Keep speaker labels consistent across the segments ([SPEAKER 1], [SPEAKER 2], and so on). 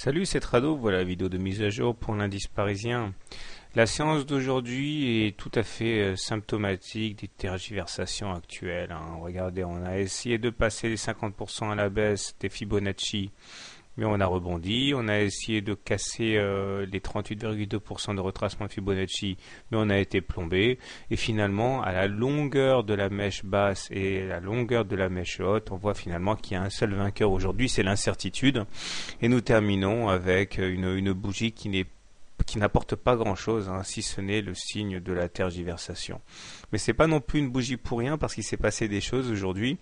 [SPEAKER 1] Salut, c'est Trado, voilà la vidéo de mise à jour pour l'indice parisien. La séance d'aujourd'hui est tout à fait symptomatique des tergiversations actuelles, hein. Regardez, on a essayé de passer les 50% à la baisse des Fibonacci, mais on a rebondi. On a essayé de casser les 38,2% de retracement de Fibonacci, mais on a été plombé. Et finalement, à la longueur de la mèche basse et à la longueur de la mèche haute, on voit finalement qu'il y a un seul vainqueur aujourd'hui, c'est l'incertitude. Et nous terminons avec une bougie qui n'apporte pas grand-chose, hein, si ce n'est le signe de la tergiversation. Mais c'est pas non plus une bougie pour rien, parce qu'il s'est passé des choses aujourd'hui.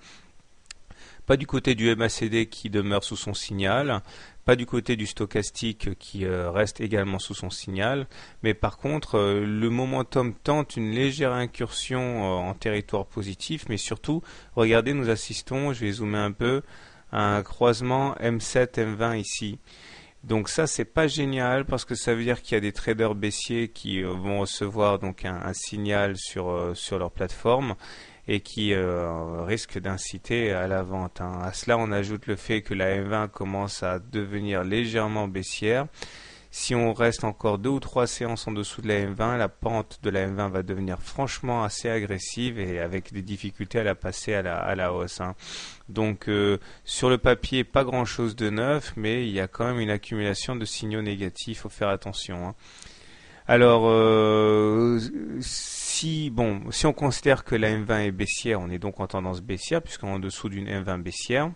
[SPEAKER 1] Pas du côté du MACD qui demeure sous son signal, pas du côté du stochastique qui reste également sous son signal, mais par contre le momentum tente une légère incursion en territoire positif, mais surtout, regardez, nous assistons, je vais zoomer un peu, à un croisement M7-M20 ici. Donc ça, c'est pas génial parce que ça veut dire qu'il y a des traders baissiers qui vont recevoir donc un signal sur leur plateforme et qui risquent d'inciter à la vente, hein. À cela, on ajoute le fait que la M20 commence à devenir légèrement baissière. Si on reste encore 2 ou 3 séances en dessous de la M20, la pente de la M20 va devenir franchement assez agressive et avec des difficultés à la passer à la hausse, hein. Donc sur le papier, pas grand chose de neuf, mais il y a quand même une accumulation de signaux négatifs, il faut faire attention, hein. Alors si on considère que la M20 est baissière, on est donc en tendance baissière puisqu'on est en dessous d'une M20 baissière.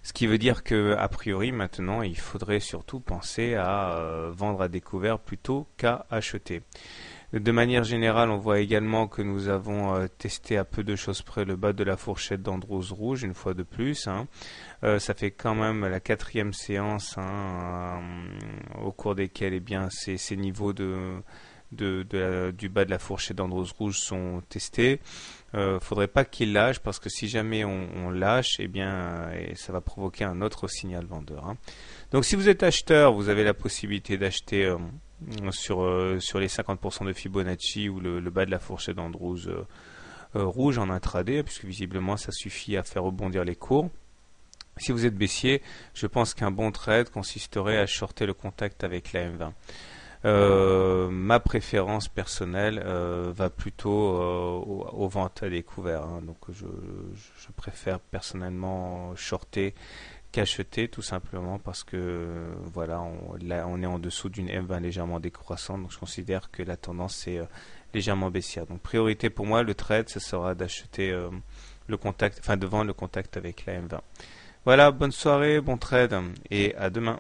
[SPEAKER 1] Ce qui veut dire que, a priori, maintenant, il faudrait surtout penser à vendre à découvert plutôt qu'à acheter. De manière générale, on voit également que nous avons testé à peu de choses près le bas de la fourchette d'Andros rouge, une fois de plus, hein. Ça fait quand même la 4e séance, hein, au cours desquelles ces niveaux du bas de la fourchette d'Andros rouge sont testés. Faudrait pas qu'il lâche parce que si jamais on lâche, ça va provoquer un autre signal vendeur, hein. Donc si vous êtes acheteur, vous avez la possibilité d'acheter sur les 50% de Fibonacci ou le bas de la fourchette d'Andros rouge en intraday, puisque visiblement ça suffit à faire rebondir les cours. Si vous êtes baissier, je pense qu'un bon trade consisterait à shorter le contact avec la M20. Ma préférence personnelle va plutôt aux ventes à découvert, hein. Donc je préfère personnellement shorter qu'acheter, tout simplement parce que voilà, on est en dessous d'une M20 légèrement décroissante, donc je considère que la tendance est légèrement baissière. Donc priorité pour moi, le trade, ce sera d'acheter de vendre le contact avec la M20. Voilà, bonne soirée, bon trade et à demain.